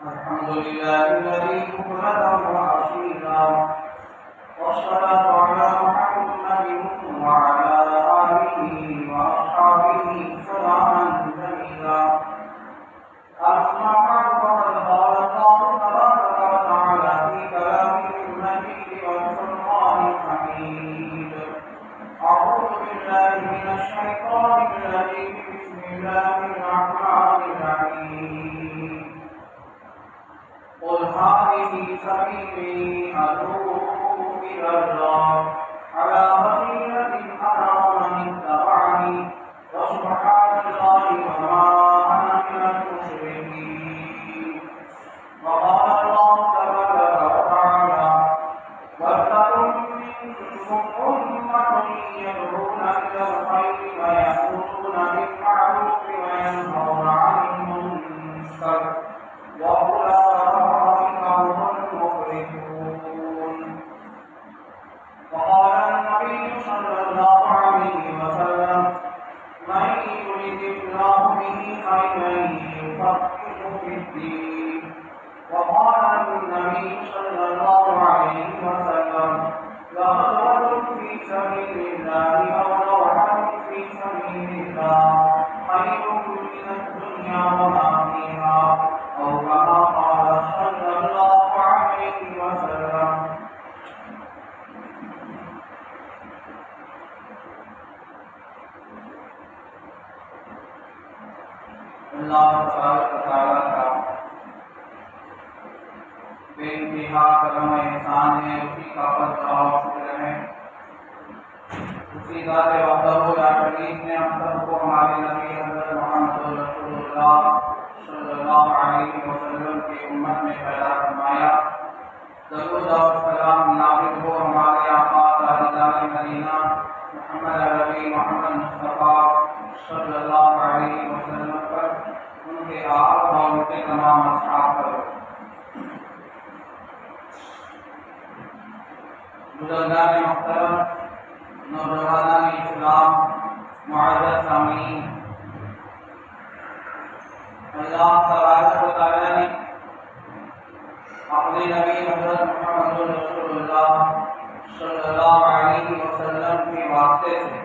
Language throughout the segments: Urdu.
الحمد لله الذي بكرة وأصيلا، والصلاة على محمد وعلى آله وأصحابه سلاما جميلا. أما بعد فقد قال الله تبارك وتعالى في كلامه المجيد والفرقان الحميد: أعوذ بالله من الشيطان الرجيم، بسم الله الرحمن الرحيم. قل هذه سبيلي أدعو إلى الله على بصيرة أنا ومن اتبعني وسبحان الله وما أنا من المشركين. وقال الله تبارك وتعالى: ولتكن منكم أمة يدعون إلى الخير ويأمرون بالمعروف وينهون عن المنكر وأولئك هم المفلحون. وقال النبي صلى الله عليه وسلم: من يرد الله به خيرا يفقهه في الدين. وقال النبي صلى الله عليه وسلم: لغدوة في سبيل الله أو روحة في سبيل الله خير من الدنيا وما فيها، أو كما قال صلى الله عليه وسلم. اللہ تبارک و تعالیٰ کا بے انتہا کرم احسان ہے، اسی کا فضل اور شکر ہے، اسی ذات وحدہ لا شریک نے ہم سب کو ہمارے نبی حضرت محمد رسول اللہ صلی اللہ علیہ وسلم کی امت میں پیدا فرمایا۔ درود اور سلام نازل ہو ہمارے آقا تاجدار مدینہ محمد عربی محمد مصطفیٰ صلی اللہ علیہ وسلم پر، ان کے آل اور ان کے تمام اصحاب پر۔ بزرگان محترم، نوجوانان اسلام، معزز سامعین، اللہ تبارک و تعالیٰ نے اپنے نبی حضرت محمد رسول اللہ صلی اللہ علیہ وسلم کے واسطے سے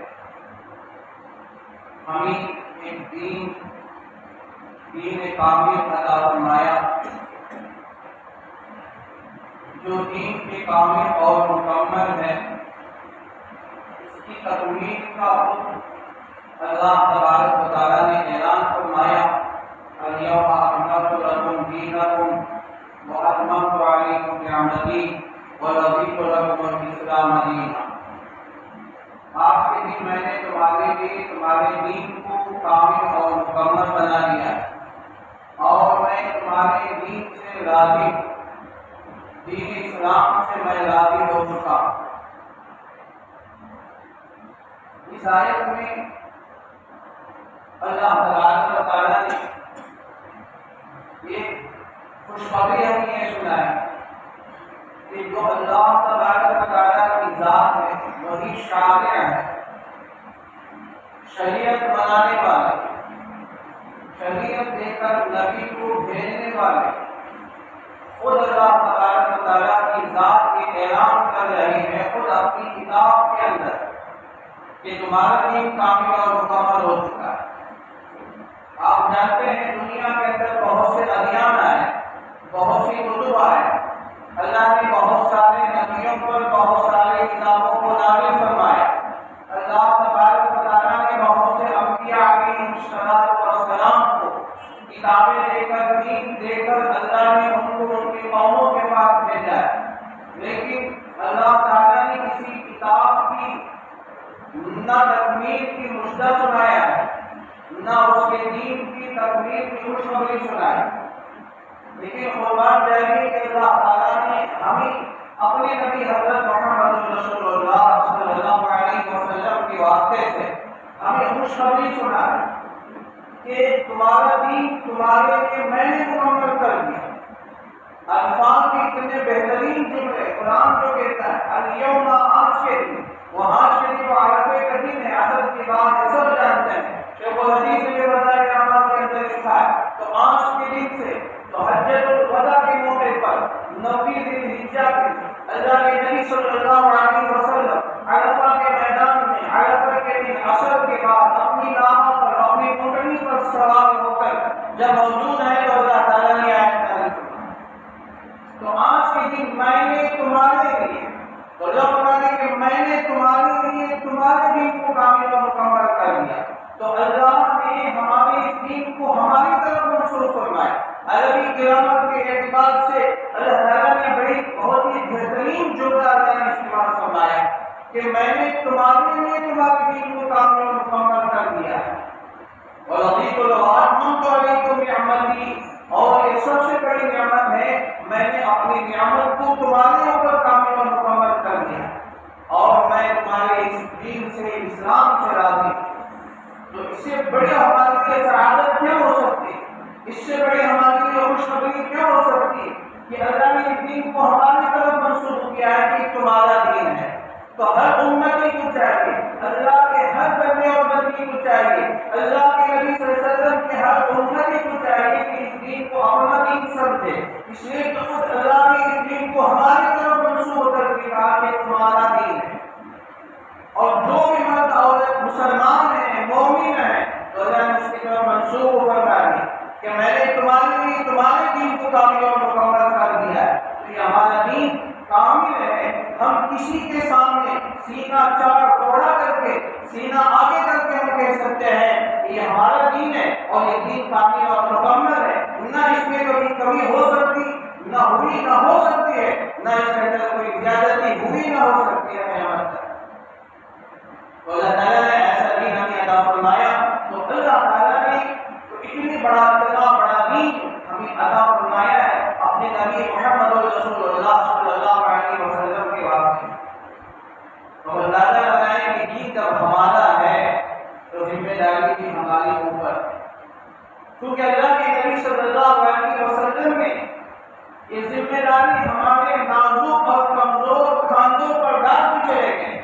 ہمیں ایک دین کامل عطا فرمایا، جو دین کے کامل اور مکمل ہے۔ اس کی تکمیل کا حکم اللہ تبارک و تعالیٰ نے اعلان فرمایا: اليوم أكملت لكم دينكم وأتممت عليكم نعمتي ورضيت لكم الإسلام دينا۔ آج کے دن میں نے تمہارے لیے تمہارے دین کو کامل اور مکمل بنا دیا اور میں تمہارے دین سے راضی، دین اسلام سے میں راضی ہو چکا۔ اس آیت میں اللہ تبارک و تعالیٰ نے ایک خوشخبری ہمیں یہ سنائی کہ جو اللہ تبارک و تعالیٰ کی ذات ہے وہی شارع ہے، شریعت بنانے والے، شریعت دے کر نبی کو بھیجنے والے، خود اللہ تبارک و تعالیٰ کی ذات کے اعلان کر رہی ہے خود اپنی کتاب کے اندر کہ تمہارا دین کامل اور مکمل ہو چکا ہے۔ آپ جانتے ہیں دنیا کے اندر بہت سے ادیان آئے، بہت سی کتب آئے، اللہ نے بہت سارے نبیوں پر بہت سارے کتابوں کو نازل فرمایا۔ اللہ تبارک و تعالیٰ نے بہت سے انبیاء علیہم السلام کو کتابیں دے کر، دین دے کر اللہ نے ان کو ان کی قوموں کے پاس بھیجا ہے، لیکن اللہ تعالیٰ نے کسی کتاب کی نہ تکمیل کی مژدہ سنایا ہے، نہ اس کے دین کی تکمیل کی خوشخبری سنائی، لیکن قربان جائے کہ اللہ تعالیٰ نے ہمیں اپنے نبی حضرت محمد رسول اللہ صلی اللہ علیہ وسلم کے واسطے سے ہمیں خوشخبری سنائی کہ تمہارا دین تمہارے لیے میں نے مکمل کر دیا۔ الفاظ کے اتنے بہترین جملے قرآن جو کہتا ہے الیوم، آج کے دن، وہ آج کے دن وہ عرفے کا دن ہے، اصل کے بعد سب جانتے ہیں شیخ الحدیث نے بتایا کہ اعمال کے اندر لکھا ہے تو آج کے دن سے تو حجۃ الوداع کے موقع پر 9 ذی الحجہ کے اللہ کے نبی صلی اللہ علیہ وسلم عرفہ کے میدان میں عرفہ کے دن عصر کے بعد اپنی ناقہ پر اپنی اونٹنی پر سوار ہو کر جب موجود ہے تو اللہ تعالیٰ نے آیت نازل فرمائی تو آج کے دن میں نے تمہارے لیے تو اللہ فرماتے کہ میں نے تمہارے لیے تمہارے دین کو کامل و مکمل کر دیا تو اللہ نے ہمارے اس دین کو ہماری طرف منسوخ فرمایا عربی گرامر کے اعتبار سے اللہ تعالیٰ نے بڑی بہت ہی بہترین جملہ اللہ نے استعمال فرمایا کہ میں نے تمہارے لیے تمہارے دین کو کامل و مکمل کر دیا ہے وَرَضِيتُ لَكُمْ عَلَيْكُمْ نِعْمَتِي اور یہ سب سے بڑی نعمت ہے میں نے اپنی نعمت کو تمہارے اوپر کامل و مکمل کر دیا اور میں تمہارے اس دین سے اسلام سے راضی تو اس سے بڑی ہمارے لیے سعادت کیا ہو سکتی اس سے بڑی ہمارے لیے خوشخبری کیا ہو سکتی کہ اللہ نے اس دین کو ہماری طرف منسوخ کیا ہے کہ تمہارا دین ہے تو ہر امتی کو چاہیے اللہ کے ہر بندے اور بندی کو چاہیے اللہ کے نبی صلی اللہ علیہ وسلم کے ہر امتی کو چاہیے کہ اس دین کو اپنا دین سمجھے اس لیے تو خود اللہ نے اس دین کو ہماری طرف منسوخ کر کے کہا کہ تمہارا دین ہے اور جو بھی مرد عورت مسلمان ہیں مومن ہیں تو اللہ نے اس کی طرف منسوخ فرمایا کہ میں نے تمہارے دین کو کامل اور مکمل کر دیا ہے تو یہ ہمارا دین کامل ہے ہم کسی کے سامنے سینہ چاڑ چوڑا کر کے سینہ آگے کر کے ہم کہہ سکتے ہیں کہ یہ ہمارا دین ہے اور یہ دین کامل اور مکمل ہے نہ اس میں کبھی کمی ہو سکتی نہ ہوئی نہ ہو سکتی ہے نہ اس کے اندر کوئی زیادتی ہوئی نہ ہو سکتی ہے قیامت تک تو اللہ تعالیٰ نے ایسا دین ہمیں عطا فرمایا تو اللہ تعالیٰ نے اتنی بڑا دین ہمیں عطا فرمایا ہے اپنے نبی محمد رسول اللہ صلی اللہ علیہ وسلم کے واسطے تو اللہ تعالیٰ بتائیں کہ دین جب ہمارا ہے تو ذمہ داری بھی ہمارے اوپر کیونکہ اللہ کے نبی صلی اللہ علیہ وسلم میں یہ ذمہ داری ہمارے نازک اور کمزور کاندھوں پر ڈال کے چلے گئے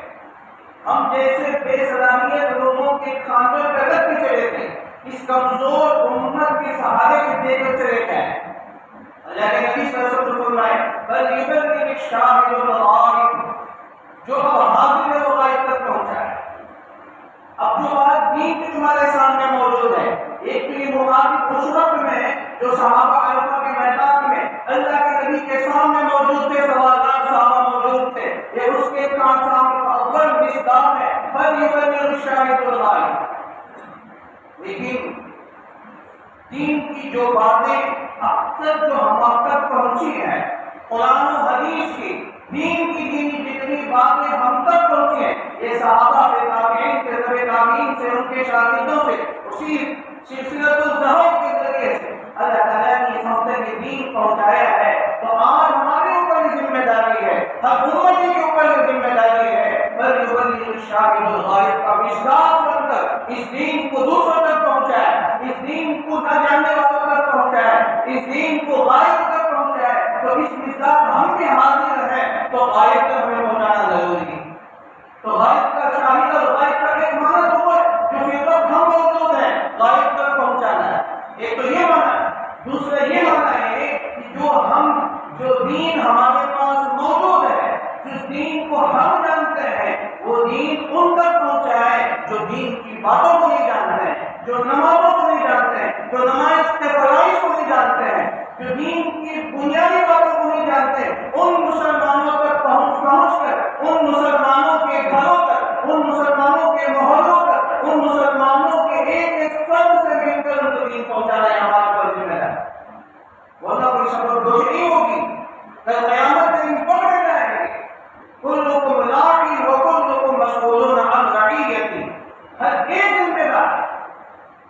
ہم جیسے بے صلاحیت لوگوں کے کاندھوں پر رکھ کے چلے گئے اس کمزور امت کے سہارے کو دے کر چلے گئے اللہ کے نبی صلی اللہ علیہ وسلم فرمائے بل یبلغ الشاہد الغائب جو اب حاضر ہے وہ غائب تک پہنچا ہے اب جو بات دین کی تمہارے سامنے موجود ہے ایک تو یہ مخاطب اس وقت میں جو صحابہ عرفہ کے میدان میں اللہ کے نبی کے سامنے موجود تھے سوالات صحابہ موجود تھے یہ اس کے کام سامنے اول مصداق ہے بل یبلغ الشاہد الغائب لیکن دین کی جو باتیں اب تک جو ہم تک پہنچی ہیں قرآن و حدیث کی دین کی دینی جتنی باتیں ہم تک پہنچی ہیں یہ صحابہ سے تابعین سے تبع تابعین سے ان کے شاگردوں سے اسی سلسلۃ الظہور کے ذریعے سے اللہ تعالیٰ نے اس ہفتے کے دین پہنچایا ہے تو آج ہمارے اوپر یہ ذمہ داری ہے ہر امتی کے اوپر یہ ذمہ داری ہے بل یبلغ الشاہد الغائب کا مصداق بن کر اس دین کو دوسروں تک پہنچائے اس دین کو نہ جاننے والوں تک پہنچائے اس دین کو غائب تک پہنچائے تو اس مصداق ہم بھی حاضر ہیں تو غائب تک ہمیں پہنچانا ضروری ہے تو غائب کا شاہد اور غائب کا ایک معنی تو ہے جو فی الوقت ہم موجود ہیں غائب تک پہنچانا ہے ایک تو یہ معنی ہے دوسرا یہ معنی ہے کہ جو دین ہمارے پاس موجود ہے جس دین کو ہم جانتے ہیں وہ دین ان تک پہنچائے جو دین کی باتوں کو نہیں جانتے ہیں جو نمازوں کو نہیں جانتے ہیں جو نماز کے فرائض کو نہیں جانتے ہیں جو دین کی بنیادی باتوں کو نہیں جانتے ان مسلمانوں تک پہنچ کر ان مسلمانوں کے گھروں تک ان مسلمانوں کے محلوں تک ان مسلمانوں کے ایک ایک فرد سے مل کر ان کو دین پہنچانا ہے ہمارے پر ذمہ داری ورنہ کوئی سبب دوش نہیں ہوگی کل قیامت کے دن پکڑے جائیں گے کلکم راعی وکلکم مسئول عن رعیتی ہر ایک ذمہ دار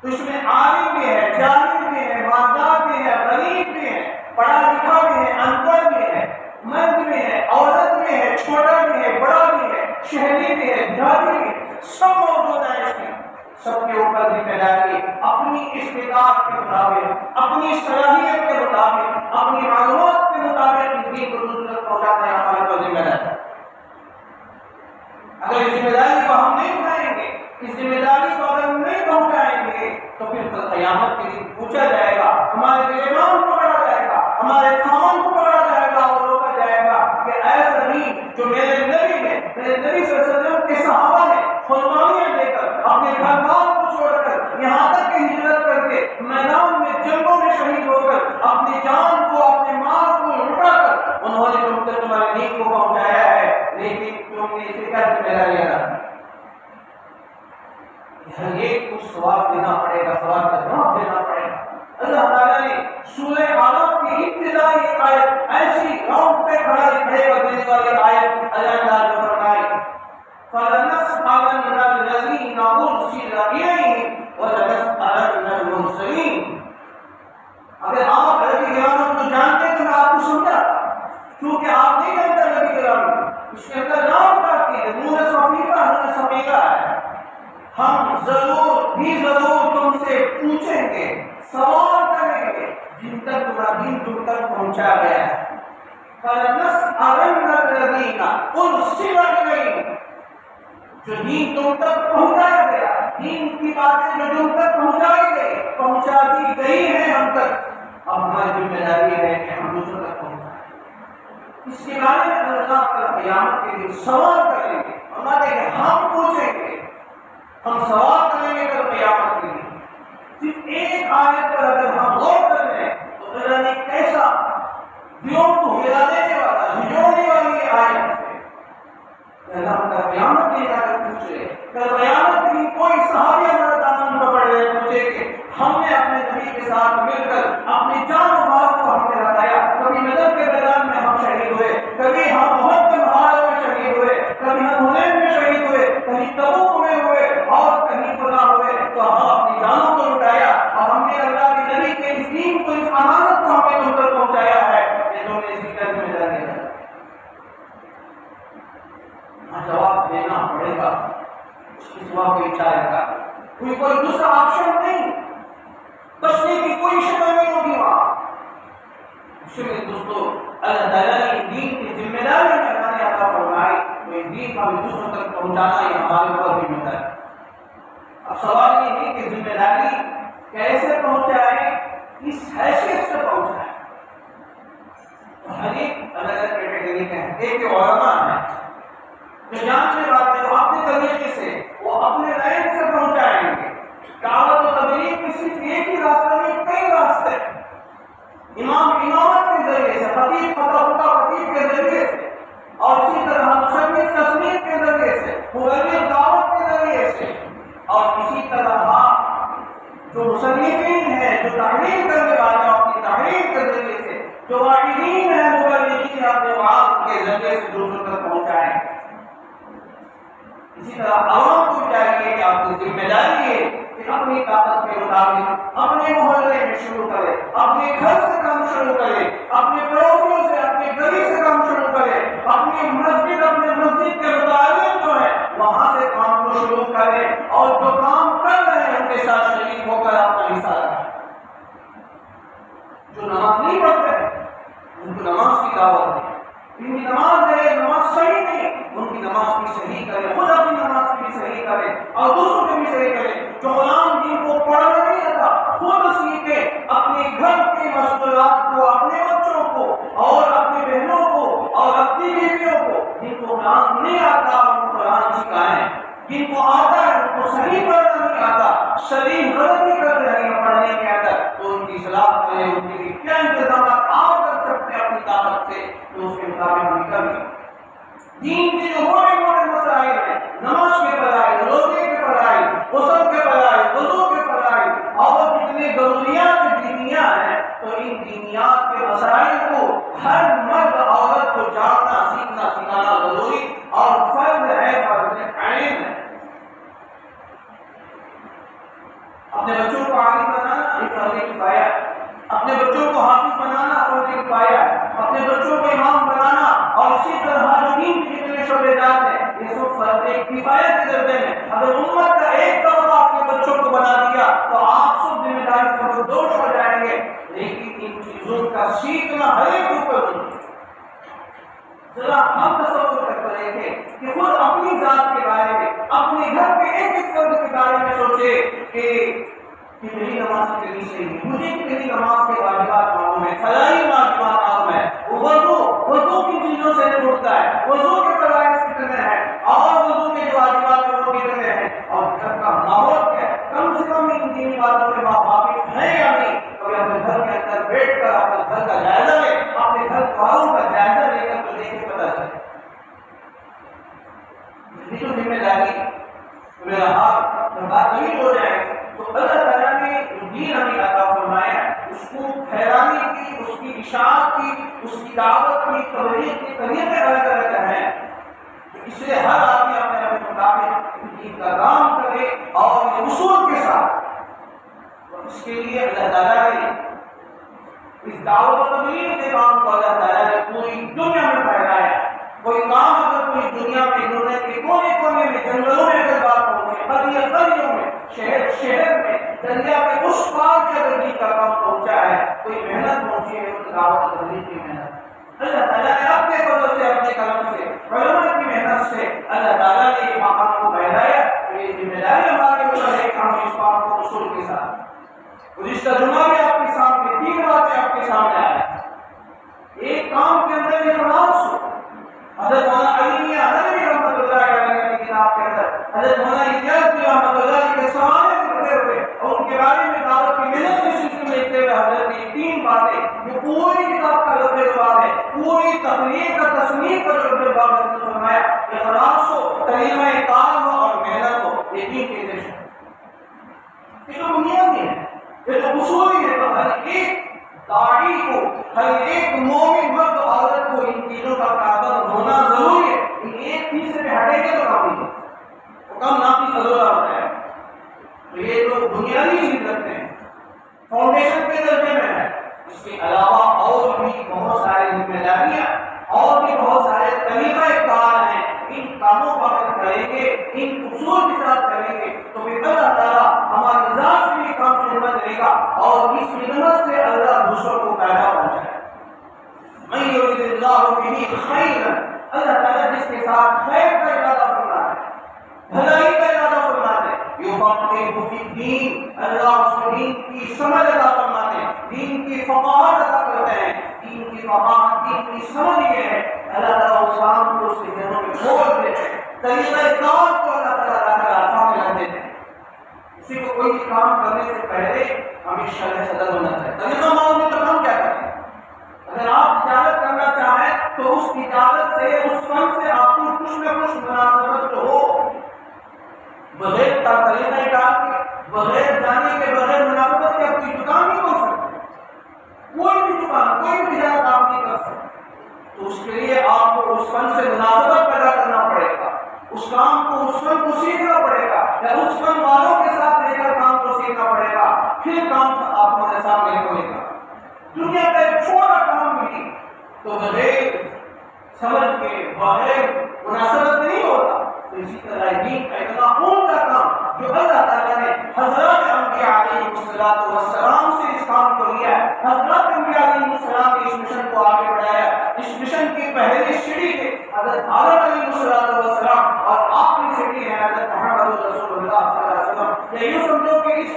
تو اس میں عالم بھی ہے جاہل بھی ہے مالدار بھی ہے غریب بھی ہے پڑھا لکھا بھی ہے ان پڑھ بھی ہے مرد بھی ہے عورت بھی ہے چھوٹا بھی ہے بڑا بھی ہے شہری بھی ہے دیہاتی بھی ہے سب موجود ہیں اس میں سب کے اوپر ذمہ داری اپنی استطاعت کے مطابق اپنی صلاحیت کے مطابق اپنی معلومات کے مطابق دین کو دوسروں تک پہنچانا ہے ہمارے پر ذمہ داری اگر اس ذمہ داری کو ہم نہیں اٹھائیں گے اس ذمہ داری کو اگر ہم نہیں پہنچائیں کل قیامت کے دن پوچھا جائے گا، ہمارے امام کو پکڑا جائے گا، ہمارے خامن کو پکڑا جائے گا اور روکا جائے گا کہ ایسا نہیں جو میرے نبی نے، میرے نبی صلی اللہ علیہ وسلم کے صحابہ نے قربانیاں دے کر اپنے گھر بار کو چھوڑ کر یہاں تک کہ ہجرت کر کے میدان میں جنگوں میں شہید ہو کر اپنی جان کو اپنے مال کو لٹا کر انہوں نے تم تک تمہارے دین کو پہنچایا ہے، لیکن تم نے اسے کیا ذمہ داری ادا کی؟ ہر ایک کو سوال دینا پڑے گا، سوال کا جواب دینا پڑے گا۔ اللہ تعالیٰ نے سورہ اعراف کی ابتدائی آیت ایسی راؤنڈ پہ کھڑے کر دینے والی آیت اللہ تعالیٰ نے فرمائی فَلَنَسْأَلَنَّ الَّذِينَ أُرْسِلَ إِلَيْهِمْ وَلَنَسْأَلَنَّ الْمُرْسَلِينَ۔ اگر آپ نبی کرام کو جانتے تو میں آپ کو سمجھاتا، کیونکہ آپ نہیں جانتے نبی کرام، اس کے اندر نام کافی ہے، نون صفیفہ نون صفیفہ ہے۔ ہم ضرور بھی ضرور تم سے پوچھیں گے، سوال کریں گے جن تک تمہارا دین تم تک پہنچا گیا ہے۔ فَلَنَسْأَلَنَّ الَّذِينَ أُرْسِلَ إِلَيْهِمْ، جو دین تم تک پہنچایا گیا، دین کی باتیں جو تم تک پہنچا دی گئی ہیں ہم تک، اب ہماری ذمہ داری ہے کہ ہم دوسروں تک پہنچائیں۔ اس کے بارے میں اللہ تعالیٰ قیامت کے دن سوال کریں گے، ہمارے کہ ہم پوچھیں گے، ہم سوال کریں گے کل قیامت کے دن۔ صرف ایک آیت پر اگر ہم غور کر لیں تو اللہ نے کیسا دلوں کو ہلا دینے والا، ہجوڑنے والی یہ آیت ہے۔ اللہ کا قیامت کے دن اگر پوچھے، کل قیامت کے دن کوئی صحابی ہمارا دامن پکڑ رہے پوچھے کہ ہم نے اپنے نبی کے ساتھ مل کر اپنی جان و مال کو ہم نے ہٹایا، کبھی بدر کے میدان میں ہم شہید ہوئے، کبھی ہم احد کے پہاڑوں میں شہید ہوئے، کبھی ہم حنین میں شہید ہوئے، کہیں تبوک میں ہوئے اور کہیں فنا ہوئے، تو ہم اپنی جانوں کو لٹایا اور ہم نے اللہ کے نبی کے اس دین کو، اس امانت کو ہمیں تم تک پہنچایا ہے، یہ تم نے اسی کا ذمہ داری ہے۔ جواب دینا پڑے گا، اس کی سوا کوئی چارہ کا کوئی دوسرا آپشن نہیں، بچنے کی کوئی شکل نہیں ہوگی وہاں۔ اس میں دوستو اللہ تعالیٰ نے دین کی ذمہ داری میں عطا فرمائی، تو دین کا بھی دوسروں تک پہنچانا یہ ہمارے اوپر ذمہ داری۔ اب سوال یہ ہے کہ ذمہ داری کیسے پہنچائے، کس حیثیت سے پہنچائے؟ ہر ایک الگ الگ کیٹیگری کے ہیں۔ ایک علماء ہیں جو جاننے والے جو اپنے طریقے سے وہ اپنے لائن سے پہنچائیں گے۔ دعوت و تبلیغ کی صرف ایک ہی راستہ نہیں، کئی راستے ہیں۔ امامت کے ذریعے سے، خطیب خطیب کے ذریعے سے، اور اسی طرح مصنف تصنیف کے ذریعے سے، مبلغ دعوت کے ذریعے سے، اور اسی طرح جو مصنفین ہیں، جو تحریر کرنے والے اپنی تحریر کے ذریعے سے، جو واعظین ہیں مبلغین اپنے وعظ کے ذریعے سے دوسروں تک پہنچائیں۔ اسی طرح عوام کو چاہیے کہ آپ کی ذمہ داری ہے کہ اپنی طاقت کے مطابق اپنے محلے میں شروع کرے، اپنے گھر سے کام شروع کرے، اپنے پڑوسیوں سے، اپنے گلی سے کام شروع کرے، اپنی مسجد کے مطابق جو ہے وہاں سے کام کو شروع کرے، اور جو کام کر رہے ہیں ان کے ساتھ شریک ہو کر اپنا حصہ رکھے۔ جو نماز نہیں پڑھتے ان کو نماز کی دعوت دے، ان کی نماز ہے نماز صحیح نہیں، ان کی نماز بھی صحیح کرے، خود اپنی نماز بھی صحیح کرے اور دوسروں کو بھی صحیح کرے۔ جو غلام جن کو پڑھنا نہیں آتا خود سیکھے، اپنے گھر کی مشغولات کو، اپنے بچوں کو اور اپنی بہنوں کو اور اپنی بیویوں کو جن کو قرآن نہیں آتا ان کو قرآن سکھائیں، جن کو آتا ہے ان کو صحیح پڑھنا نہیں آتا، صحیح غلط نہیں کر رہے ہیں پڑھنے کے اندر، تو ان کی اصلاح کریں، ان کے لیے کیا انتظامات آپ کر سکتے ہیں اپنی طاقت سے، تو اس کے مطابق ہم کریں۔ دین کے جو موٹے مسائل ہیں، نماز کے فرائض، روزے کے فرائض، غسل کے فرائض، وضو کے فرائض اور جتنے ضروریات دینیا ہیں، تو ان دینیات کے مسائل کو ہر مرد عورت کو جاننا، سیکھنا، سکھانا ضروری اور فرض ہے، فرض عین ہے۔ اپنے بچوں کو عالم بنانا یہ فرض کفایہ ہے، اپنے بچوں کو حافظ بنانا فرض کفایہ ہے، اپنے بچوں کو امام بنانا اور اسی طرح جو دین کے جتنے شعبے جات ہیں یہ سب فرض کفایہ کے درجے میں۔ اگر امت کا ایک طبقہ اپنے بچوں کو بنا دیا تو آپ سب ذمہ داری سے مردوش ہو جائیں گے، لیکن ان چیزوں کا سیکھنا ہر ایک اوپر نہیں۔ ذرا ہم تصور کر رہے تھے کہ خود اپنی ذات کے بارے میں، اپنے گھر کے ایک ایک فرد کے بارے میں سوچے کہ کہ میری نماز کتنی صحیح ہے، مجھے میری نماز کے واجبات معلوم ہے، فلاحی واجبات معلوم ہے، وضو کن چیزوں سے جڑتا ہے، وضو کے فرائض کتنے ہیں اور وضو کے جو واجبات ہیں وہ کتنے ہیں، اور گھر کا ماحول کیا ہے، کم سے کم ان دینی باتوں سے واقف ہے یا نہیں؟ تو اپنے گھر کے اندر بیٹھ کر اپنے گھر کا جائزہ لے، اپنے گھر والوں کا جائزہ لے کر تو دیکھے پتہ چلے یہ جو ذمہ داری میرا حال بات نہیں ہو جائے تو اللہ تعالیٰ نے جو دین ہمیں عطا فرمایا اس کو پھیلانے کی، اس کی اشاعت کی، اس کی دعوت کی، تبلیغ کی طریقے الگ الگ ہیں، اس لیے ہر آدمی اپنے اپنے مطابق دین کا کام کرے اور یہ اصول کے ساتھ۔ اس کے لیے اللہ تعالیٰ نے اس دعوت و تبلیغ کے کام کو اللہ تعالیٰ نے پوری دنیا میں پھیلایا۔ کوئی کام اگر پوری دنیا میں دنیا کے کونے کونے میں جنگلوں میں اگر بات پہنچے، قریوں میں، شہر میں، دریا کے اس پار کے اگر دین کا کام پہنچا ہے، کوئی محنت پہنچی ہے اس دعوت و تبلیغ کی محنت، اللہ تعالیٰ نے اپنے فضل سے، اپنے کرم سے، علماء کی محنت سے اللہ تعالیٰ نے یہ مقام کو پھیلایا۔ یہ ذمہ داری ہمارے اوپر ہے کہ ہم اس بات کو اصول کے ساتھ، گزشتہ جمعہ میں آپ کے سامنے 3 باتیں آپ کے سامنے آئی۔ ایک کام کے اندر یہ خلاص ہو، حضرت مولانا علی حضرت رحمۃ اللہ علیہ کی کتاب کے اندر حضرت مولانا الیاس رحمۃ اللہ علیہ کے سوالے کرتے ہوئے اور ان کے بارے میں دعوت کی محنت کے سلسلے میں لکھتے ہوئے حضرت نے 3 باتیں جو پوری کتاب کا لفظ جواب ہے، پوری تقریر کا تصنیف کا جو جواب ہے فرمایا اخلاص ہو، کلمہ کار ہو اور محنت ہو، یہ 3 چیزیں ہیں۔ یہ تو بنیادی ہے، یہ تو اصولی ہے۔ تو ہر ایک داعی کو، ہر ایک مومن مرد عورت کو ان چیزوں کا قابل ہونا ضروری ہے۔ ان ایک چیز سے ہٹے گا تو کام نہیں، وہ کام ناقص ضرور ہوتا ہے۔ تو یہ جو بنیادی چیز رکھتے ہیں فاؤنڈیشن کے درجے میں ہے، اس کے علاوہ اور بھی بہت ساری ذمہ داریاں اور بھی بہت سارے طریقہ کار ہیں۔ ان کاموں کو اگر کریں گے، ان اصول کے ساتھ کریں گے تو پھر اللہ تعالیٰ ہمارے ذات سے یہ کام خدمت کرے گا اور اس خدمت سے اللہ دوسروں کو پیدا پہنچائے گا۔ من یرید اللہ بہ خیرا، اللہ تعالیٰ جس کے ساتھ خیر کا ارادہ فرما ہے، بھلائی کا ارادہ فرماتے ہیں، یفقہہ فی الدین، اللہ اس کو دین کی سمجھ عطا فرماتے ہیں، دین کی فقاہت عطا کرتے ہیں۔ دین کی فقاہت، دین کی سمجھ یہ ہے اللہ تعالیٰ اس کام کو اس کے ذہنوں میں کھول دیتے ہیں، طریقہ کار کو اللہ تعالیٰ آسان کر دیتے ہیں۔ کسی کو کوئی بھی کام کرنے سے پہلے ہمیں شرح صدر ہونا چاہیے، طریقہ معلوم ہے تو ہم کیا کریں؟ اگر آپ تجارت کرنا چاہیں تو اس تجارت سے، اس فن سے آپ کو کچھ نہ کچھ مناسبت تو ہو، بغیر طریقہ کار کے، بغیر جانے کے، بغیر مناسبت کے اپنی دکان نہیں کھول سکتے، کوئی بھی دکان، کوئی بھی تجارت آپ نہیں کر سکتے۔ تو اس کے لیے آپ کو اس فن سے مناسبت پیدا کرنا پڑے گا، اس کام کو، اس فن کو سیکھنا پڑے گا، یا اس فن والوں کے ساتھ لے کر کام کو سیکھنا پڑے گا، پھر کام آپ ہمارے سامنے ہوئے گا۔ دنیا کا ایک چھوٹا کام بھی تو بغیر سمجھ کے، بغیر مناسبت نہیں ہوتا۔ تو اسی طرح دین کا اتنا اونچا کام جو اللہ تعالیٰ نے حضرات انبیاء علیہ السلام سے اس کام کو لیا ہے، حضرات انبیاء علیہ السلام نے اس مشن کو آگے بڑھایا۔ اس مشن کی پہلی سیڑھی تھے حضرت آدم علیہ السلام اور آخری سیڑھی ہے حضرت محمد رسول اللہ صلی اللہ علیہ وسلم۔ یہ یوں سمجھو کہ اس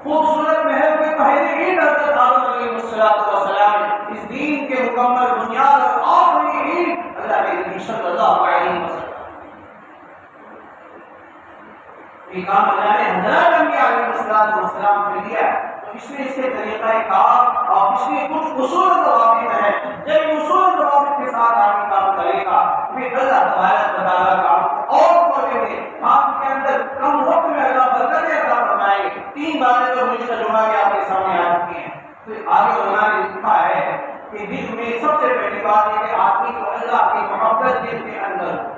خوبصورت محل کے پہلے اینٹ حضرت آدم علیہ السلام، اس دین کے مکمل بنیاد اور آخری اینٹ اللہ کے نبی صلی اللہ علیہ وسلم۔ یہ کام اللہ نے حضرت انبیاء علیہ السلام سے لیا، تو اس میں اس کے طریقہ کار اور اس میں کچھ اصول و ضوابط ہیں۔ جب اصول و ضوابط کے ساتھ آدمی کام کرے گا پھر اللہ تبارک و تعالیٰ کام کو اور کھولیں گے، کام کے اندر کم وقت میں اللہ برکتیں عطا فرمائیں گے۔ 3 باتیں تو مجھے ترجمہ کے آپ کے سامنے آ چکی ہیں۔ پھر آگے علماء نے لکھا ہے کہ دل میں سب سے پہلی بات ہے کہ آدمی کو اللہ کی محبت دل کے اندر ہو۔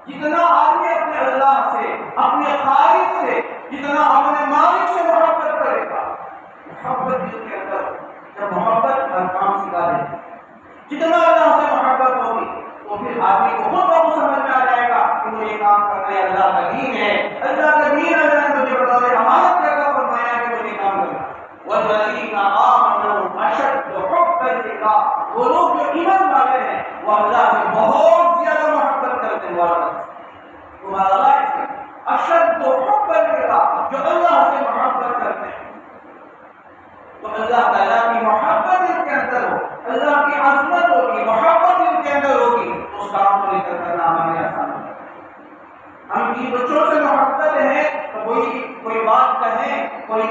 جتنا آدمی اپنے اللہ سے، اپنے خالق سے، جتنا اپنے مالک سے محبت کرے گا، محبت دل کے اندر، جب محبت ہر کام سکھا دے گی، جتنا اللہ سے محبت ہوگی تو پھر آدمی کو خود بہت سمجھ میں آ جائے گا کہ مجھے یہ کام کرنا ہے، اللہ کا دین ہے، اللہ کا دین اللہ نے مجھے بتایا، ہمارا کیا فرمایا کہ مجھے کام کرنا ہے۔ والذین آمنوا اشد حبا للہ، وہ لوگ جو ایمان والے ہیں وہ اللہ سے بہت زیادہ محبت کرتے ہیں۔ تمہارا اشد حبا للہ، جو اللہ سے محبت تو اللہ تعالیٰ کی محبت ان کے اندر ہو، اللہ کی عظمت ہوگی، محبت ان کے اندر ہوگی، تو اس کام کو لے کر کرنا ہمارے آسان ہوگا۔ ہم کی بچوں سے محبت ہے تو کوئی بات کہیں، کوئی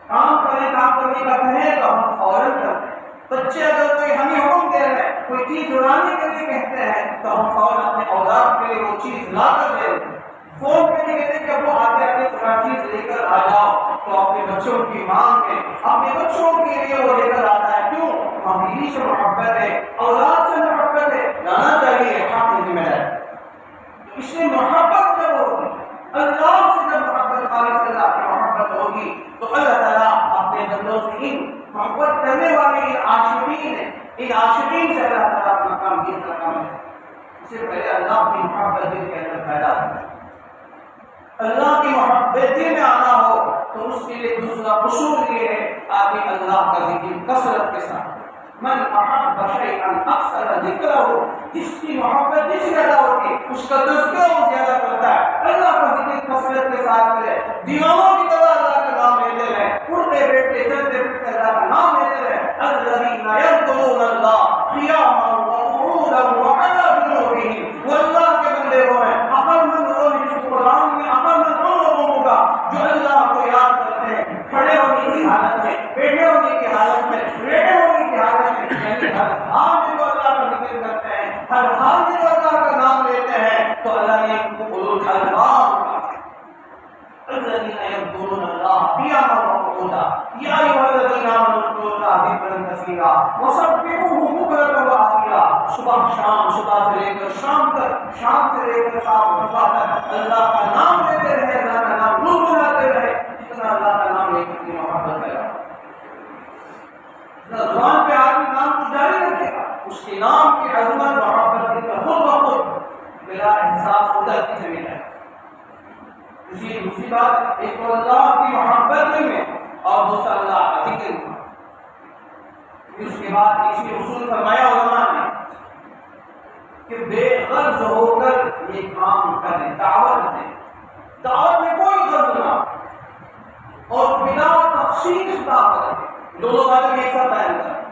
کام کریں، کام کرنے کا کہیں تو ہم فوراً کرتے ہیں۔ بچے اگر کوئی ہمیں حکم دے رہے ہیں، کوئی چیز اڑانے کے لیے کہتے ہیں تو ہم فوراً اپنے اولاد کے لیے وہ چیز لا کر دے دیتے ہیں۔ فون پہ نہیں کہتے کہ وہ آتے آتے تھوڑا چیز لے کر آ جاؤ، تو اپنے بچوں کی مانگ میں اپنے بچوں کے لیے وہ لے کر آتا ہے۔ کیوں؟ ہماری سے محبت ہے، اولاد سے محبت ہے، لانا چاہیے، حق ذمہ داری۔ اس میں محبت جب ہوگی، اللہ سے جب محبت، خالص اللہ کی محبت ہوگی، تو اللہ تعالیٰ اپنے بندوں سے ان محبت کرنے والے ان عاشقین سے اللہ تعالیٰ اپنا کام یہ کام ہے۔ اس سے پہلے اللہ کی محبت دل کے اندر پیدا ہو، اللہ کی محبت دل میں آنا ہو تو اس کے لیے دوسرا اصول یہ ہے آپ اللہ کا ذکر کثرت کے ساتھ۔ من احب شیئا اکثر ذکرہ، جس کی محبت جس زیادہ ہوتی ہے اس کا تذکرہ وہ زیادہ کرتا ہے۔ اللہ کا ذکر کثرت کے ساتھ کرے، دیوانوں کی طرح اللہ کا نام لیتے رہے، اٹھتے بیٹھتے چلتے پھرتے اللہ کا نام لیتے رہے۔ الذین یذکرون اللہ قیاما وقعودا وعلی جنوبہم، وہ اللہ کے بندے وہ ہیں، عقل مند وہ جس قرآن میں عقل مند ان لوگوں ہوگا جو اللہ کو یاد کرتے ہیں کھڑے ہونے کی حالت میں، بیٹھے ہونے کی حالت میں، لیٹے ہونے کی حالت میں، یعنی ہر حال میں وہ اللہ کا ذکر کرتے ہیں، ہر حال میں وہ اللہ کا نام لیتے ہیں، تو اللہ نے ان کو اولو الالباب کہا۔ الذین یذکرون اللہ قیاما وقعودا یا ایھا الذین آمنوا اذکروا اللہ ذکرا کثیرا وسبحوہ بکرۃ وعشیا، صبح شام، صبح سے لے کر شام تک، شام سے لے کر شام تک اللہ کا نام لیتے رہے، اللہ کا نام گنگناتے رہے، جتنا اللہ کا نام لے کر محبت پیدا ہو۔ زبان پہ آدمی نام کو جاری رکھے گا، اس کے نام کی عظمت محبت کی خود بخود بلا احساس ادھر کی چلی جائے۔ اسی دوسری بات، ایک تو اللہ کی محبت میں اور دوسرا اللہ کا ذکر میں۔ اس کے بعد اسی اصول فرمایا علماء نے کہ بے غرض ہو کر یہ کام کریں، دعوت دیں، دعوت میں کوئی غرض نہ اور بلا تخصیص دعوت دیں، دونوں باتیں ایک ساتھ بیان کریں۔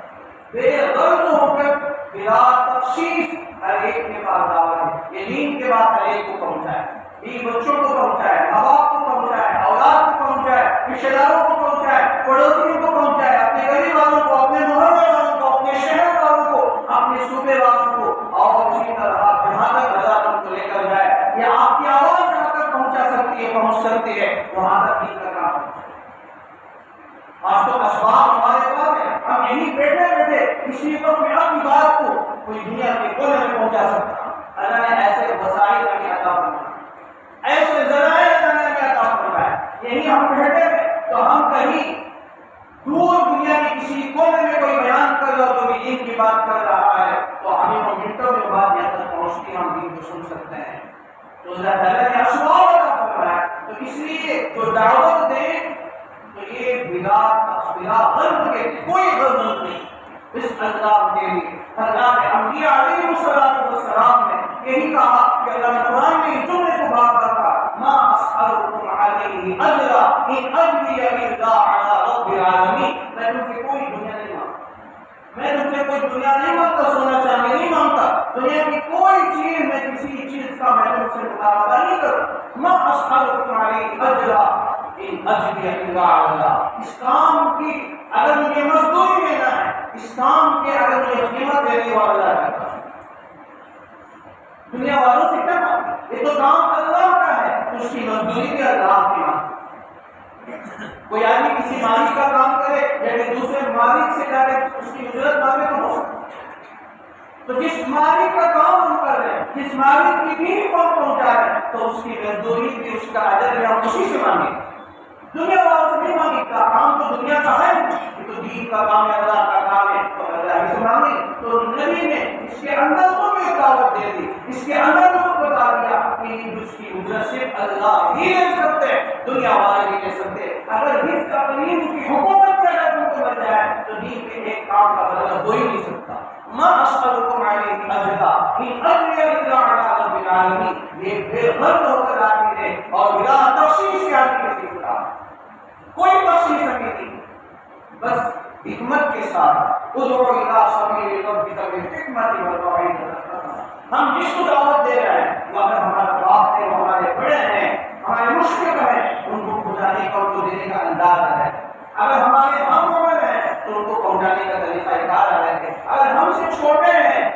بے غرض ہو کر بلا تخصیص ہر ایک کے پاس دعوت ہے، یہ دین کے بعد ہر ایک کو پہنچائے، یہ بچوں کو پہنچائے، ماں باپ کو پہنچائے، اولاد کو پہنچائے، رشتہ داروں کو پہنچائے، پڑوسیوں کو پہنچائے، اپنے گلی والوں کو، اپنے محلے والوں کو، اپنے شہر والوں کو، اپنے صوبے والوں کو، اور اسی طرح جہاں تک اللہ تم کو لے کر جائے، یہ آپ کی آواز جہاں تک پہنچا سکتی ہے، پہنچ سکتی ہے، وہاں تک دین کا کام ہے۔ آج تو اسباب ہمارے پاس ہے، ہم یہیں بیٹھے بیٹھے کسی کو بھی اپنی بات کو کوئی دنیا کے کونے میں پہنچا سکتا۔ اللہ نے ایسے وسائل ہمیں عطا فرمائے، ایسے ذرائع اللہ نے ہمیں عطا فرمائے، یہیں ہم بیٹھے ہیں تو ہم کہیں دور دنیا کے کسی کونے میں کوئی بیان کر رہا تو بھی دین کی بات کر رہا ہے تو ہمیں وہ منٹوں میں بات یہاں تک پہنچتی، ہم دین کو سن سکتے ہیں۔ تو اللہ تعالیٰ نے اسباب عطا فرمایا، تو اس لیے جو دعوت دیں تو یہ بلا غرض کے کوئی غرض نہیں، اس اللہ کے لیے۔ اللہ کے انبیاء علیہ السلام نے یہی کہا کہ اللہ نے قرآن میں اس جملے کو بات کرتا، ما اسألکم علیہ اجرا ان اجری الا علی رب العالمین، میں تم سے کوئی دنیا نہیں مانگتا، میں تم سے کوئی دنیا نہیں مانگتا، سونا چاندی نہیں مانگتا، دنیا کی کوئی چیز میں کسی چیز کا میں تم سے مطالبہ نہیں کرتا۔ ما اسألکم علیہ اجرا ان اجری الا علی اللہ، اس کام کی اگر مجھے مزدوری لینا ہے، اس کام کے اگر مجھے قیمت دینے والا ہے، دنیا والوں سے کیا مانگے؟ یہ تو کام اللہ کا ہے، اس کی مزدوری بھی اللہ کی مانگے۔ کوئی آدمی کسی مالک کا کام کرے یا دوسرے مالک سے جا کے اس کی اجرت مانگے تو ہو سکتا ہے۔ تو جس مالک کا کام ہم کر رہے ہیں، جس مالک کی دین کو پہنچا رہے ہیں، تو اس کی مزدوری بھی، اس کا اجر بھی ہم اسی سے مانگے، دنیا والوں سے نہیں مانگے۔ کا کام تو دنیا کا ہے، یہ تو دین کا کام ہے، اللہ کا کام ہے، تو اللہ سے مانگے۔ تو نبی نے اس کے اندر کو بھی دعوت دے دی، اس کے اندر کو بتا دیا کہ اس کی اجرت صرف اللہ ہی لے سکتے، دنیا والے نہیں لے سکتے۔ اگر اس کا دین کی حکومت کے اگر تم کو بن جائے تو دین کے ایک کام کا بدلہ ہو ہی نہیں سکتا۔ ما اسألکم علیہ اجرا ان اجری الا علی رب العالمین، یہ بے غرض ہو کر آدمی نے اور بلا تخصیص کے آدمی نے سیکھا، کوئی تخصیص نہیں تھی، بس حکمت کے ساتھ ادعو الی سبیل ربک بالحکمت والموعظۃ الحسنہ. ہم جس کو دعوت دے رہے ہیں وہ اگر ہمارا باپ ہے، وہ ہمارے بڑے ہیں، ہمارے مشرک ہیں، ان کو پہنچانے کا، ان کو دینے کا انداز ہے. اگر ہمارے ہم عمر ہیں تو ان کو پہنچانے کا طریقہ کار الگ ہے. اگر ہم سے چھوٹے ہیں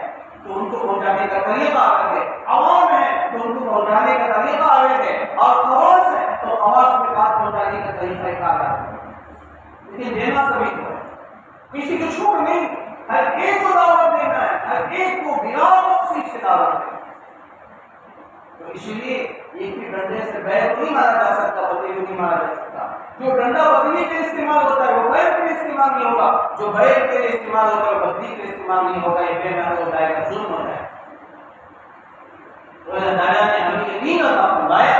تو ان کو پہنچانے کا طریقہ الگ ہے. عوام ہے تو ان کو پہنچانے کا طریقہ الگ ہے، اور خواص ہے تو خواص میں بات پہنچانے کا طریقہ کار الگ ہے. لیکن دینا سبھی کو ہے، کسی کو چھوٹ نہیں. ہر ایک کو دعوت دینا ہے، ہر ایک کو بنا مقصد سے دعوت دینا. تو اسی لیے ایک بھی ڈنڈے سے بیل نہیں مارا جا سکتا، بکری کو نہیں مارا جا سکتا. جو ڈنڈا بکری کے استعمال ہوتا ہے وہ بیل کے استعمال نہیں ہوگا، جو بیل کے استعمال ہوتا ہے وہ بکری کے استعمال نہیں ہوگا. یہ بے محل ہو جائے گا، ظلم ہو جائے گا. تو اللہ تعالیٰ نے ہمیں یہ دین عطا فرمایا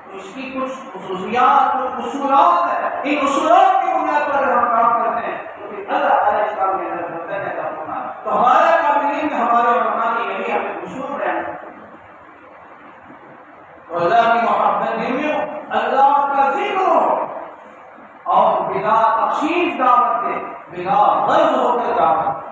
تو اس کی کچھ خصوصیات، کچھ اصولات ہیں. ان اصولات کی بنیاد پر ہم کام کرتے ہیں تو پھر اللہ تعالیٰ اس کام میں مدد عطا فرمایا. تو ہمارا قابلین میں ہمارے علماء نے یہی ہمیں اصول بیان کیا. اللہ کی محبت میں اللہ کا ذکر ہو اور بلا تخصیص دعوت دے، بلا غرض ہو کر دعوت.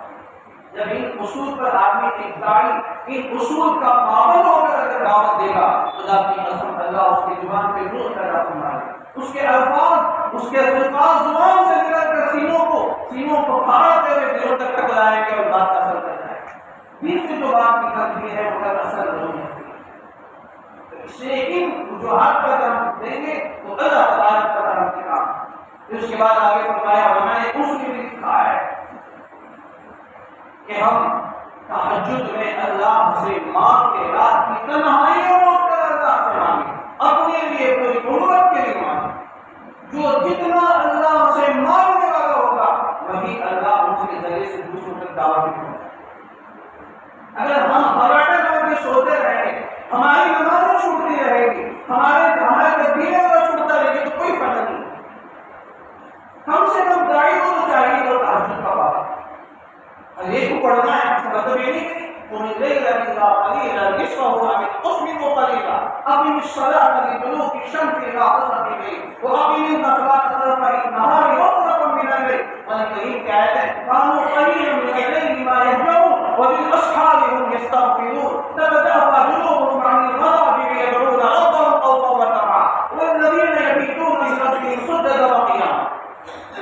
جب ان اصول پر آدمی ایک داعی ان اصول کا پابند ہو کر اگر دعوت دے گا تو اللہ کی قسم اللہ اس کی زبان پہ نور پیدا فرمائے. اس کے الفاظ، اس کے الفاظ زبان سے نکل کر سینوں کو پھاڑتے ہوئے دلوں تک ٹکرائیں گے اور بات کا اثر کر جائے گا. دل سے جو بات نکلتی ہے وہ کا اثر ضرور ہے. لیکن جو ہاتھ پر ہم دیں گے تو اللہ تعالیٰ کا ہم کے کام. اس کے بعد آگے فرمایا اور میں نے اس میں بھی لکھا ہے کہ ہم تہجد میں اللہ سے مانگ کے رات کی تنہائیوں میں اٹھ کر اللہ سے مانگے، اپنے لیے پوری امت کے لیے مانگے. جو جتنا اللہ سے مانگنے والا ہوگا وہی اللہ اس کے ذریعے سے دوسروں تک دعوت بھی پہنچائے. اگر ہم ہراٹے کر کے سوتے رہیں گے، ہماری نمازیں چھوٹتی رہے گی، ہمارے تقدیریں کا چھوٹتا رہے گی تو کوئی فائدہ نہیں. کم سے کم داعی کو تو چاہیے تو تہجد کا وقت ایک کو پڑھنا ہے. اس کا مطلب یہ نہیں کہ تم الليل إلا قليلا نصفه أو انقص منه قليلا أقم الصلاة لدلوك الشمس إلى غسق الليل وأقم الصلاة طرفي النهار وزلفا من الليل. والكريم كآية كانوا قليلا من الليل ما يهجعون وبالأسحار هم يستغفرون تتجافى جنوبهم عن المضاجع يدعون ربهم خوفا وطمعا والذين يبيتون لربهم سجدا وقياما.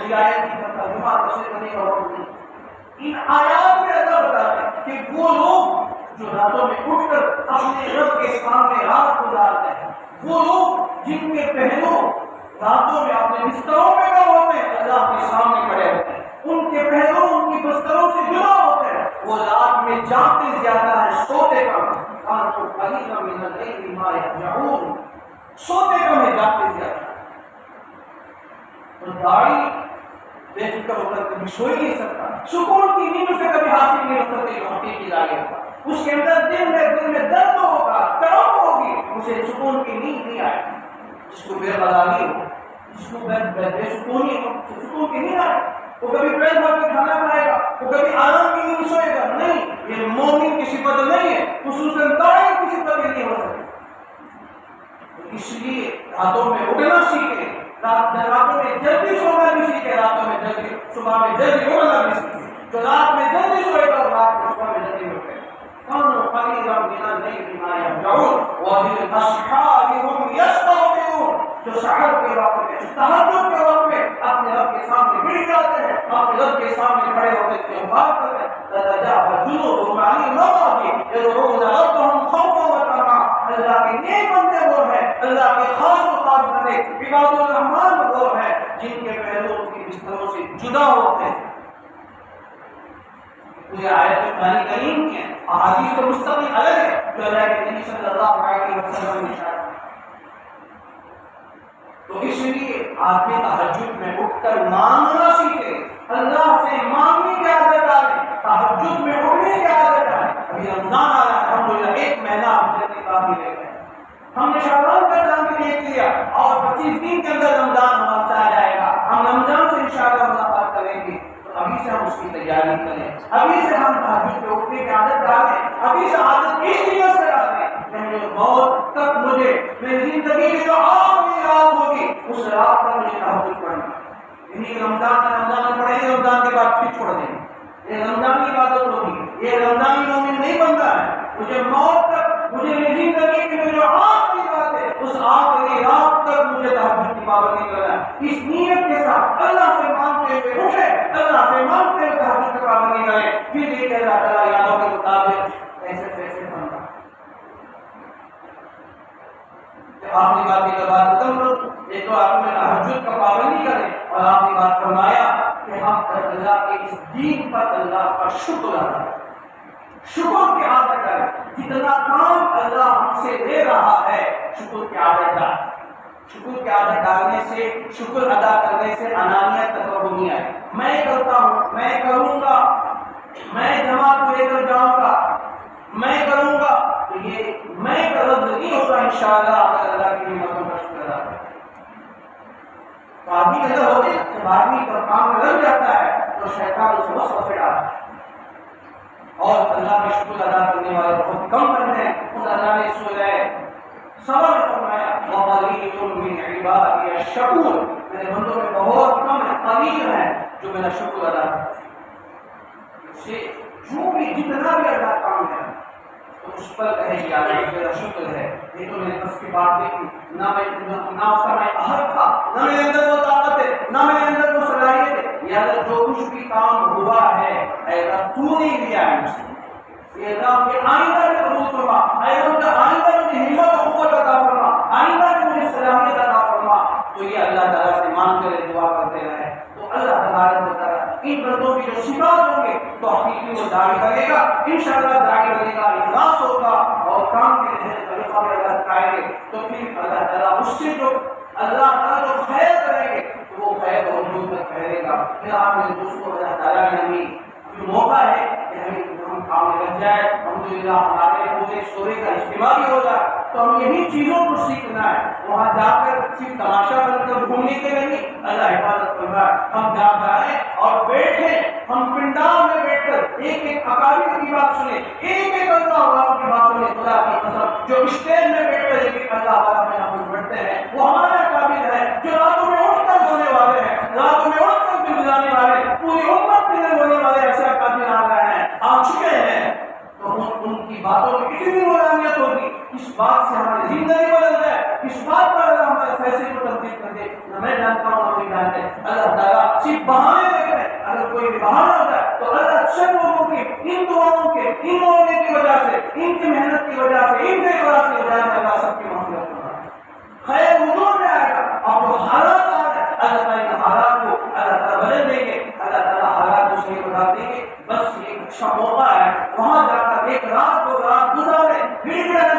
یہ آیت کی ترجمہ تفسیر کرنے کا وقت نہیں. ان آیات میں اللہ بتاتے ہیں کہ وہ لوگ جو راتوں میں اٹھ کر اپنے رب کے سامنے رات گزارتے ہیں، وہ لوگ جن کے پہلو راتوں میں اپنے بستروں میں کم ہوتے ہیں، اللہ کے سامنے کھڑے ہوتے ہیں، ان کے پہلو ان کی بستروں سے جدا ہوتے ہیں، وہ رات میں جاگتے زیادہ ہیں سوتے کم ہیں. کانوا قلیلا من الليل ما يهجعون، سوتے کم ہیں جاگتے زیادہ. تو داعی بے فکر ہو کر کبھی سو ہی نہیں سکتا، سکون کی نیند سے کبھی حاصل نہیں ہو سکتی جو حقیقی داعی ہوگا. اس کے اندر دل میں درد ہوگا، تڑپ ہوگی، اسے سکون کی نیند نہیں آئے گی. جس کو بے قراری ہو، جس کو بے سکونی ہو، سکون کی نیند آئے. وہ کبھی پیٹ بھر کے کھانا کھائے گا، وہ کبھی آرام کی نیند سوئے گا نہیں. یہ مومن کی صفت نہیں ہے، خصوصاً داعی کی صفت نہیں ہو سکتی. اس لیے راتوں میں اٹھنا سیکھیں، راتوں میں جلدی سونا بھی سیکھے، راتوں میں جلدی صبح میں جلدی اٹھنا بھی سیکھے. جو رات میں جلدی سوئے گا اور رات میں صبح میں جلدی اٹھے. كانوا قليلا من الليل ما يهجعون وبالأسحار هم يستغفرون. جو سحر کے وقت میں، تہجد کے وقت میں اپنے رب کے سامنے گر جاتے ہیں، اپنے رب کے سامنے کھڑے ہو کر استغفار کرتے ہیں. تتجافى جنوبهم عن المضاجع يدعون ربهم خوفا وطمعا. اللہ کے نیک بندے وہ ہیں، اللہ کے خاص و خاص بندے عباد الرحمان وہ ہیں جن کے پہلو ان کی بستروں سے جدا ہوتے ہیں. یہ آیت قرآن کریم کی ہے، احادیث تو مستقل الگ ہے جو اللہ کے نبی صلی اللہ علیہ وسلم نے ارشاد کیا. تو اس لیے آدمی تہجد میں اٹھ کر مانگنا سیکھے، اللہ سے مانگنے کی عادت ڈالیں، تہجد میں اٹھنے کی عادت ڈالیں. ابھی رمضان آ رہا ہے، الحمدللہ ایک مہینہ ہم جلدی باقی رہ گئے. ہم نے شعبان کا نام بھی دیکھ لیا اور 25 دن کے اندر رمضان ہمارے سے آ جائے گا. ہم رمضان سے انشاءاللہ ملاقات کریں گے. ابھی سے ہم اس کی تیاری کریں، ابھی سے ہم تہجد پہ اٹھنے کی عادت ڈالیں، ابھی سے عادت اس لیے سے ڈالیں کہ مجھے موت تک میری زندگی کی جو آخری رات ہوگی اس رات پر مجھے تہجد پڑھنا. یہی رمضان میں پڑھیں گے، رمضان کے بعد پھر چھوڑ دیں گے، یہ رمضان کی عبادت ہوگی، یہ رمضانی مومن نہیں بنتا ہے. مجھے موت تک، مجھے زندگی کی جو آخری رات ہے اس آخری رات تک مجھے تہجد کی پابندی کرنا ہے. اس نیت کے ساتھ اللہ سے مانگتے ہوئے اٹھے، اللہ سے مانگتے ہوئے تہجد کی پابندی کریں، پھر دیکھیں اللہ تعالیٰ یادوں کے مطابق ایسے کیسے بنتا. آخری بات کی بات ختم کروں، ایک تو آپ نے تہجد کا پابندی کریں، اور آپ نے بات فرمایا کہ ہم اللہ کے اس دین پر اللہ کا شکر ادا کریں، شکر کی عادت کریں. جتنا کام اللہ ہم سے لے رہا ہے شکر کی عادت ڈال، شکر کی عادت ڈالنے سے، شکر ادا کرنے سے انانیت تکبر نہیں آئے. میں کرتا ہوں، میں کروں گا، میں جماعت کو لے کر جاؤں گا، میں کروں گا، تو یہ میں کا لفظ نہیں ہوگا انشاءاللہ اگر اللہ کی نعمتوں کا شکر ادا کریں. تو آدمی کے اندر ہوتے ہیں جب آدمی کا کام لگ جاتا ہے تو شیطان اس وقت پہ ڈالتا ہے، اور اللہ کا شکر ادا کرنے والے بہت کم بنتے ہیں. خود اللہ نے سورہ صبر میں فرمایا وَقَلِيلٌ مِّنْ عِبَادِيَ الشَّكُورُ، میرے بندوں میں بہت کم ہے، قلیل ہے جو میرا شکر ادا کرتے ہیں. اس سے جو بھی جتنا بھی اللہ کام ہے تو اس پر کہے گی یار میرا شکر ہے، یہ تو میرے بس کی بات نہیں تھی، نہ اس کا میں اہل تھا، نہ میرے اندر وہ طاقت ہے، نہ میرے اندر وہ صلاحیت ہے. یا اللہ جو کچھ بھی کام ہوا ہے اے رب تو نے دیا ہے مجھ سے، یہ رب کہ آئندہ میں قبول فرما، اے رب کہ آئندہ مجھے ہمت و قوت عطا فرما، آئندہ میں مجھے صلاحیت عطا فرما. تو یہ اللہ تعالیٰ سے مانگ کر دعا کرتے رہے تو اللہ تبارک و تعالیٰ ان بندوں کی جو صفات ہوں گے تو حقیقی وہ داڑھی کرے گا، انشاءاللہ داڑھی کرے گا، اخلاص ہوگا اور کام کے ذریعے طریقہ میں اللہ کرائیں گے. تو پھر اللہ تعالیٰ اس سے جو اللہ تعالیٰ جو خیر کریں گے تو وہ خیر اور جو تک ٹھہرے گا. پھر آپ نے دوستوں اللہ تعالیٰ نے ہمیں جو موقع ہے کہ ہم کام میں لگ جائے، الحمدللہ ہمارے پورے سورے کا اجتماع بھی ہو جائے تو ہم یہی چیزوں کو سیکھنا ہے. وہاں جا کر صرف تماشا بن کر گھومنے کے نہیں، اللہ حفاظت فرمائے ہم جا جائیں اور بیٹھیں، ہم پنڈال میں بیٹھ کر ایک ایک اکابر کی بات سنیں، ایک ایک اللہ کی بات سنیں. خدا کی قسم جو اسٹیج میں بیٹھ کر ایک ایک اللہ والا میں ہم بڑھتے ہیں وہ ہمارا قابل ہے، جو راتوں میں اٹھ کر سونے والے ہیں، راتوں میں اٹھ کر دل جانے والے، پوری امت کے لیے بولنے والے ایسے قابل آ گئے ہیں، آ چکے ہیں. تو ان کی باتوں میں کتنی روحانیت ہوگی، اس بات سے ہماری زندگی بدل جائے، اس بات پر اللہ ہمارے فیصلے کو تبدیل کر دے. نہ میں جانتا ہوں نہ کوئی جانتے. اللہ تعالیٰ صرف بہانے دیتے ہیں، اگر کوئی بھی بہانہ ہوتا ہے تو اللہ اچھے لوگوں کی ان دعاؤں کے، ان موقع کی وجہ سے، ان کی محنت کی وجہ سے، ان کے اخلاص کی وجہ سے اللہ سب کی مغفرت کرتا ہے، خیر وجود میں آئے گا. اور جو حالات آ رہے ہیں اللہ تعالیٰ ان حالات کو اللہ تعالیٰ بدل دیں گے، اللہ تعالیٰ حالات کو صحیح بتا دیں گے. بس ایک اچھا موقع ہے وہاں جا کر ایک رات دو رات گزارے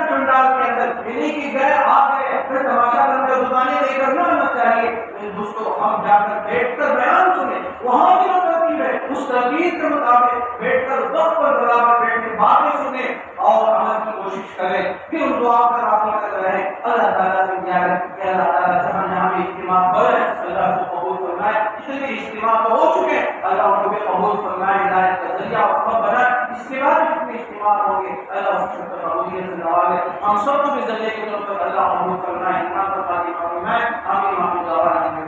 پنڈال کے اندر، یعنی کہ گئے آ گئے پھر تماشا کر کے دکانیں لے کر نہ ہونا چاہیے. دوستوں ہم جا کر بیٹھ کر بیان سنیں، وہاں کی جو ترتیب ہے اس ترتیب کے مطابق بیٹھ کر وقت پر برابر بیٹھ کے باتیں سنیں اور عمل کی کوشش کریں. پھر ان دعا پر راضی کر رہے اللہ تعالیٰ سے دعا ہے کہ اللہ تعالیٰ جہاں بھی اجتماع ہو رہے ہیں اللہ کو قبول فرمائے. جتنے بھی اجتماع تو ہو چکے اللہ ان کو بھی قبول فرمائے، ہدایت کا ذریعہ اور سبب بنائے. اس کے بعد جتنے اجتماع ہوں گے اللہ اس کو قبولیت سے نوازے. ہم سب کو بھی ذریعے کے طور پر اللہ قبول فرمائے، ایمان پر باقی فرمائے. آمین.